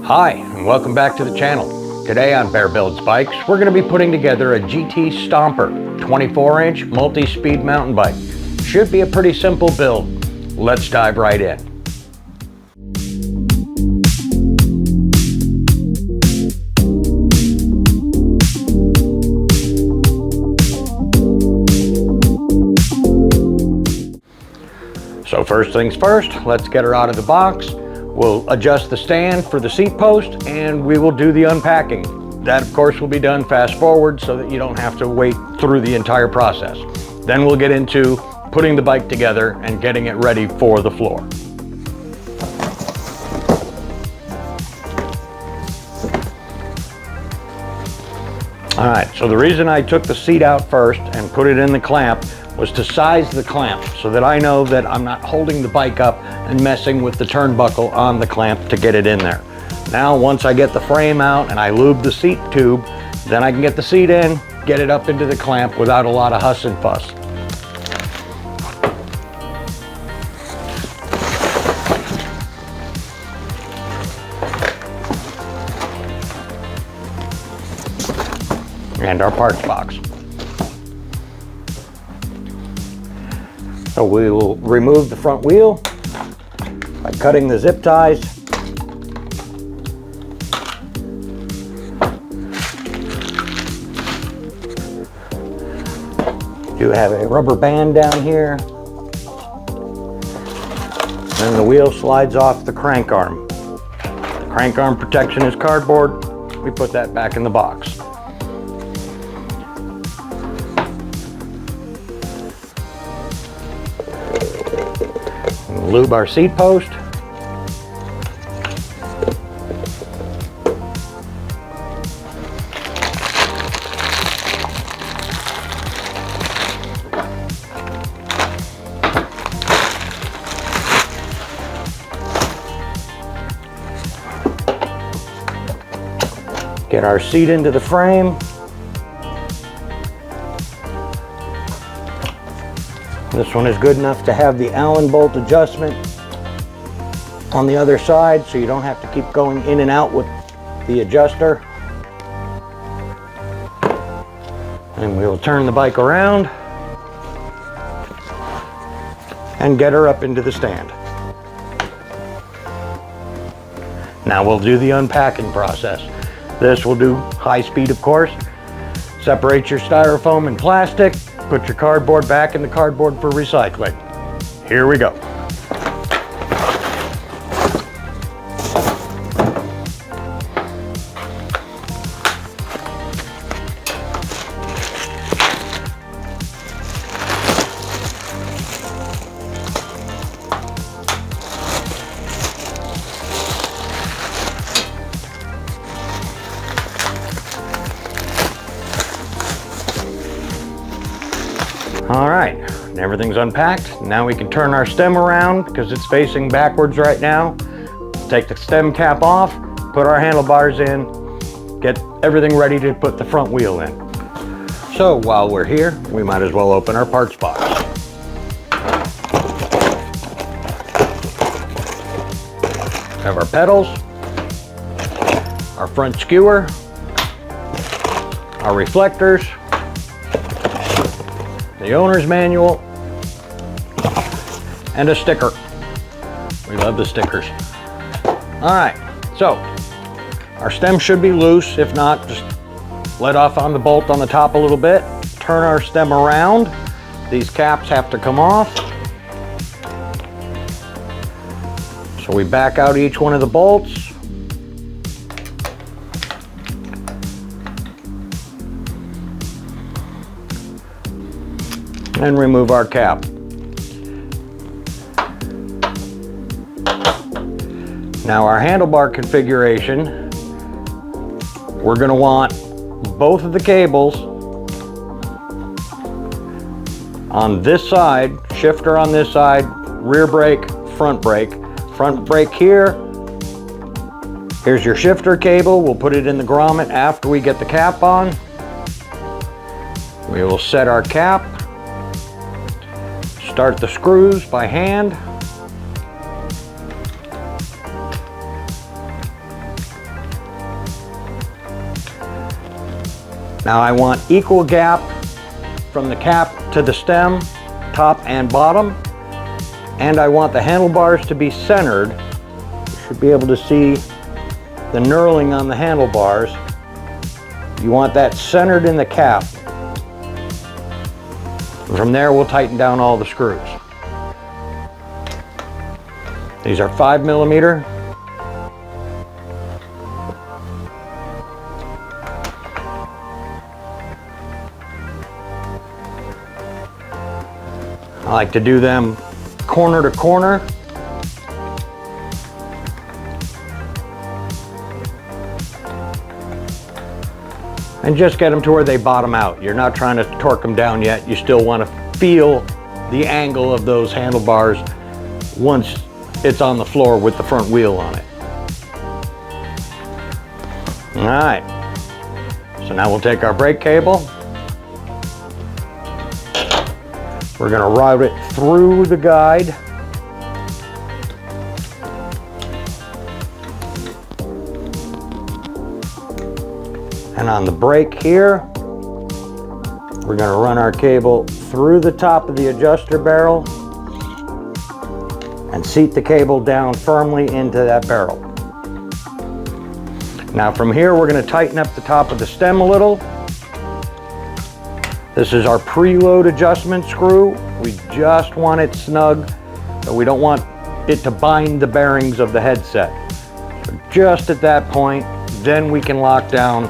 Hi, and welcome back to the channel. Today on Bear Builds Bikes, we're going to be putting together a GT Stomper 24-inch multi-speed mountain bike. Should be a pretty simple build. Let's dive right in. So first things first, let's get her out of the box. We'll adjust the stand for the seat post and we will do the unpacking. That of course will be done fast forward so that you don't have to wait through the entire process. Then we'll get into putting the bike together and getting it ready for the floor. All right, so the reason I took the seat out first and put it in the clamp was to size the clamp so that I know that I'm not holding the bike up and messing with the turnbuckle on the clamp to get it in there. Now, once I get the frame out and I lube the seat tube, then I can get the seat in, get it up into the clamp without a lot of huss and fuss. And our parts box. So we will remove the front wheel by cutting the zip ties. Do have a rubber band down here. And the wheel slides off the crank arm. The crank arm protection is cardboard. We put that back in the box. Lube our seat post. Get our seat into the frame. This one is good enough to have the Allen bolt adjustment on the other side so you don't have to keep going in and out with the adjuster. And we will turn the bike around and get her up into the stand. Now we'll do the unpacking process. This will do high speed, of course. Separate your styrofoam and plastic. Put your cardboard back in the cardboard for recycling. Here we go. All right, everything's unpacked. Now we can turn our stem around because it's facing backwards right now. Take the stem cap off, put our handlebars in, get everything ready to put the front wheel in. So while we're here, we might as well open our parts box. Have our pedals, our front skewer, our reflectors, the owner's manual, and a sticker. We love the stickers. All right, so our stem should be loose. If not, just let off on the bolt on the top a little bit. Turn our stem around. These caps have to come off. So we back out each one of the bolts. And remove our cap. Now our handlebar configuration, we're going to want both of the cables on this side, shifter on this side, rear brake, front brake. Front brake here. Here's your shifter cable. We'll put it in the grommet after we get the cap on. We will set our cap. Start the screws by hand. Now I want equal gap from the cap to the stem, top and bottom, and I want the handlebars to be centered. You should be able to see the knurling on the handlebars. You want that centered in the cap. From there, we'll tighten down all the screws. These are 5mm. I like to do them corner to corner. And just get them to where they bottom out. You're not trying to torque them down yet. You still want to feel the angle of those handlebars once it's on the floor with the front wheel on it. All right, so now we'll take our brake cable. We're gonna route it through the guide. And on the brake here, we're gonna run our cable through the top of the adjuster barrel and seat the cable down firmly into that barrel. Now from here, we're gonna tighten up the top of the stem a little. This is our preload adjustment screw. We just want it snug, but we don't want it to bind the bearings of the headset. So just at that point, then we can lock down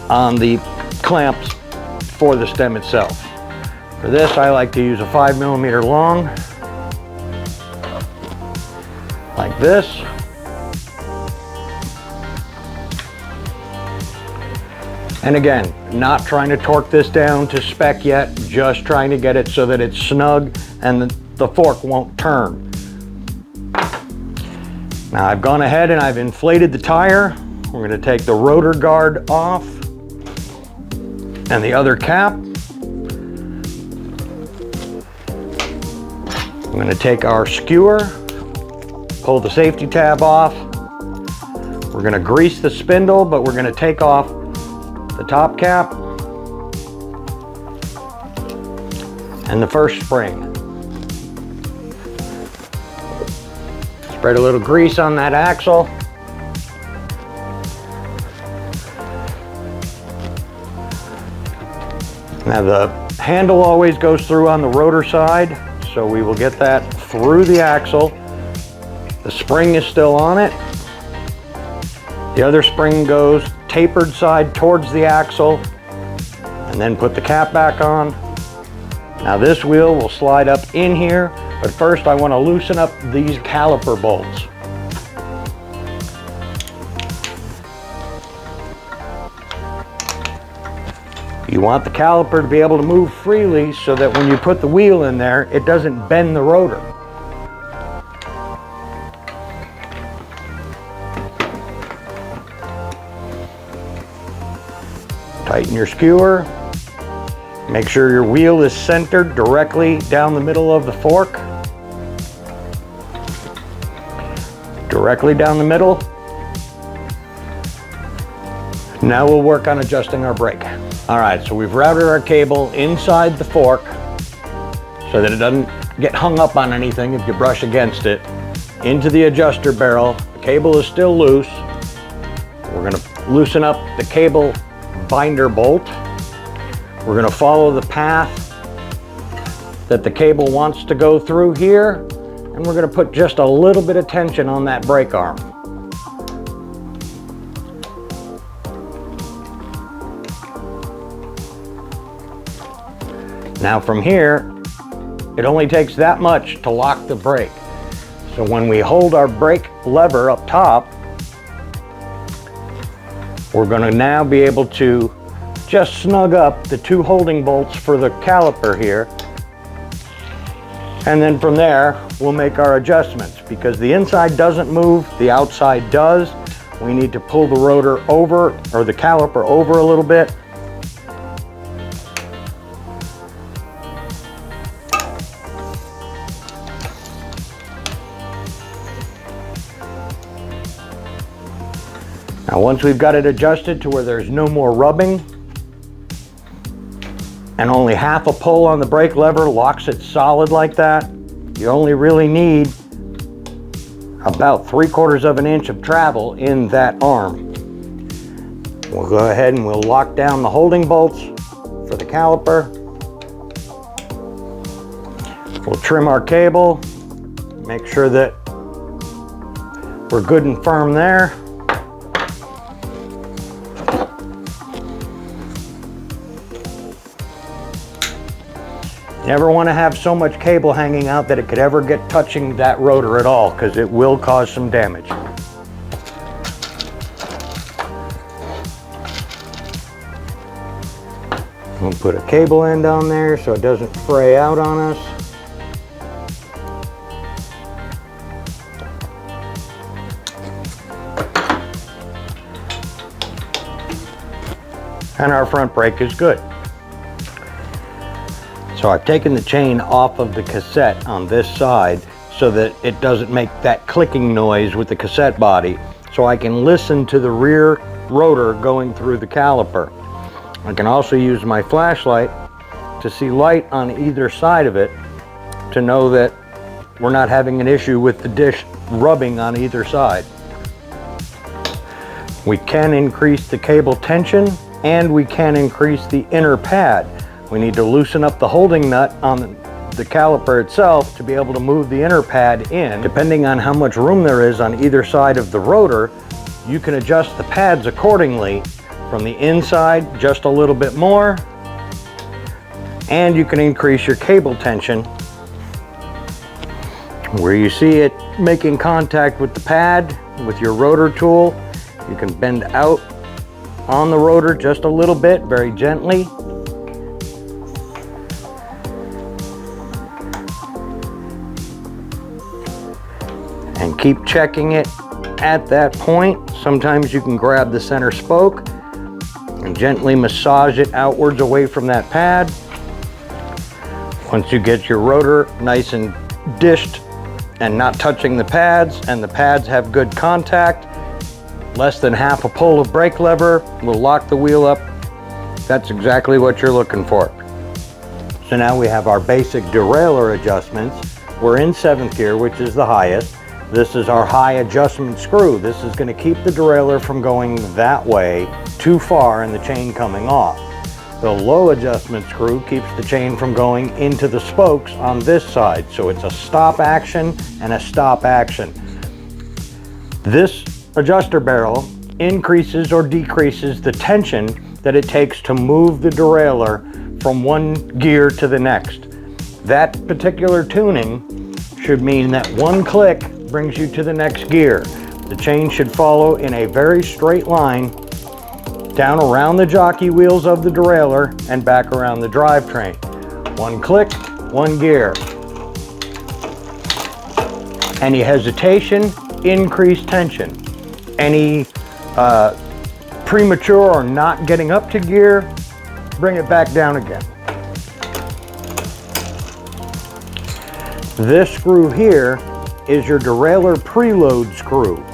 on the clamps for the stem itself. For this, I like to use a 5mm long, like this. And again, not trying to torque this down to spec yet, just trying to get it so that it's snug and the fork won't turn. Now I've gone ahead and I've inflated the tire. We're going to take the rotor guard off and the other cap. I'm going to take our skewer, pull the safety tab off. We're going to grease the spindle, but we're going to take off the top cap and the first spring. Spread a little grease on that axle. Now the handle always goes through on the rotor side, so we will get that through the axle. The spring is still on it. The other spring goes tapered side towards the axle, and then put the cap back on. Now this wheel will slide up in here, but first I want to loosen up these caliper bolts. You want the caliper to be able to move freely so that when you put the wheel in there, it doesn't bend the rotor. Tighten your skewer. Make sure your wheel is centered directly down the middle of the fork. Directly down the middle. Now we'll work on adjusting our brake. All right, so we've routed our cable inside the fork so that it doesn't get hung up on anything if you brush against it. Into the adjuster barrel. The cable is still loose. We're going to loosen up the cable binder bolt. We're going to follow the path that the cable wants to go through here, and we're going to put just a little bit of tension on that brake arm. Now from here, it only takes that much to lock the brake. So when we hold our brake lever up top, we're going to now be able to just snug up the two holding bolts for the caliper here. And then from there, we'll make our adjustments. Because the inside doesn't move, the outside does. We need to pull the rotor over, or the caliper over a little bit. Now once we've got it adjusted to where there's no more rubbing and only half a pull on the brake lever locks it solid like that, you only really need about 3/4 of an inch of travel in that arm. We'll go ahead and we'll lock down the holding bolts for the caliper. We'll trim our cable, make sure that we're good and firm there. Never want to have so much cable hanging out that it could ever get touching that rotor at all, because it will cause some damage. We'll put a cable end on there so it doesn't fray out on us. And our front brake is good. So I've taken the chain off of the cassette on this side so that it doesn't make that clicking noise with the cassette body, so I can listen to the rear rotor going through the caliper. I can also use my flashlight to see light on either side of it to know that we're not having an issue with the dish rubbing on either side. We can increase the cable tension and we can increase the inner pad. We need to loosen up the holding nut on the caliper itself to be able to move the inner pad in. Depending on how much room there is on either side of the rotor, you can adjust the pads accordingly. From the inside, just a little bit more, and you can increase your cable tension. Where you see it making contact with the pad, with your rotor tool, you can bend out on the rotor just a little bit, very gently. And keep checking it at that point. Sometimes you can grab the center spoke and gently massage it outwards away from that pad. Once you get your rotor nice and dished and not touching the pads, and the pads have good contact, less than half a pull of brake lever will lock the wheel up. That's exactly what you're looking for. So now we have our basic derailleur adjustments. We're in 7th gear, which is the highest. This is our high adjustment screw. This is going to keep the derailleur from going that way too far and the chain coming off. The low adjustment screw keeps the chain from going into the spokes on this side. So it's a stop action and a stop action. This adjuster barrel increases or decreases the tension that it takes to move the derailleur from one gear to the next. That particular tuning should mean that one click brings you to the next gear. The chain should follow in a very straight line down around the jockey wheels of the derailleur and back around the drivetrain. One click, one gear. Any hesitation, increased tension. Any premature or not getting up to gear, bring it back down again. This screw here is your derailleur preload screw.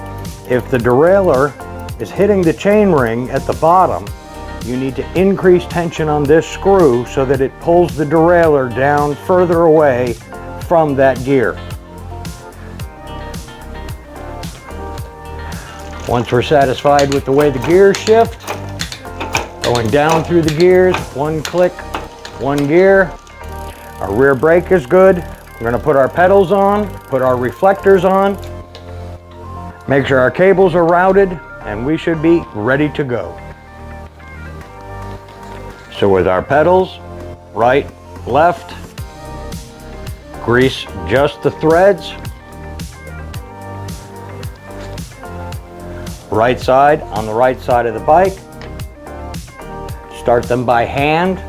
If the derailleur is hitting the chain ring at the bottom, you need to increase tension on this screw so that it pulls the derailleur down further away from that gear. Once we're satisfied with the way the gears shift, going down through the gears, one click, one gear. Our rear brake is good. We're going to put our pedals on, put our reflectors on, make sure our cables are routed, and we should be ready to go. So with our pedals, right, left, grease just the threads. Right side on the right side of the bike. Start them by hand,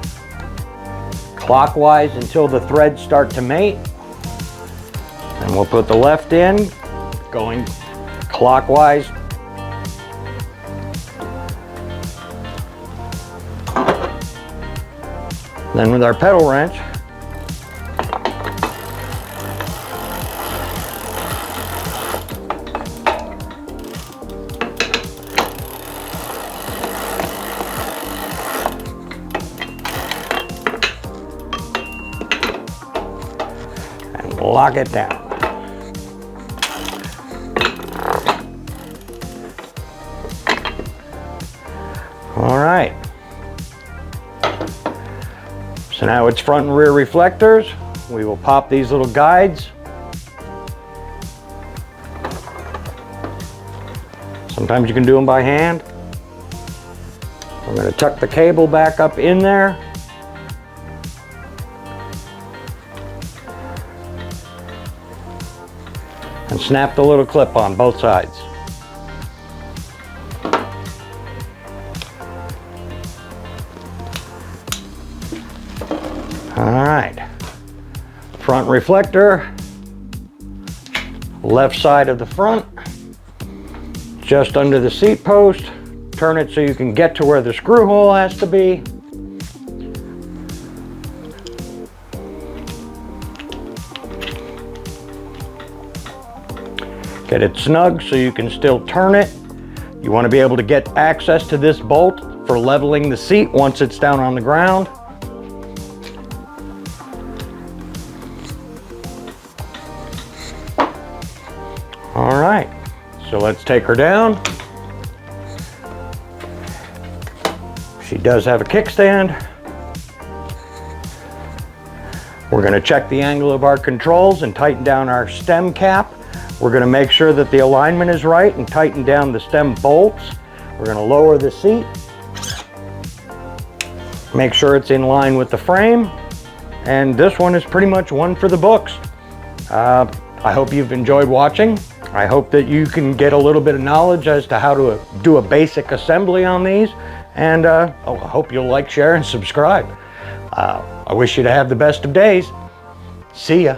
clockwise until the threads start to mate. And we'll put the left in, going clockwise. Then with our pedal wrench, lock it down. All right. So now it's front and rear reflectors. We will pop these little guides. Sometimes you can do them by hand. I'm going to tuck the cable back up in there. And snap the little clip on both sides. All right. Front reflector, left side of the front, just under the seat post. Turn it so you can get to where the screw hole has to be. Get it snug so you can still turn it. You want to be able to get access to this bolt for leveling the seat once it's down on the ground. All right, so let's take her down. She does have a kickstand. We're going to check the angle of our controls and tighten down our stem cap. We're going to make sure that the alignment is right and tighten down the stem bolts. We're going to lower the seat. Make sure it's in line with the frame. And this one is pretty much one for the books. I hope you've enjoyed watching. I hope that you can get a little bit of knowledge as to how to do a basic assembly on these. And I hope you'll like, share, and subscribe. I wish you to have the best of days. See ya.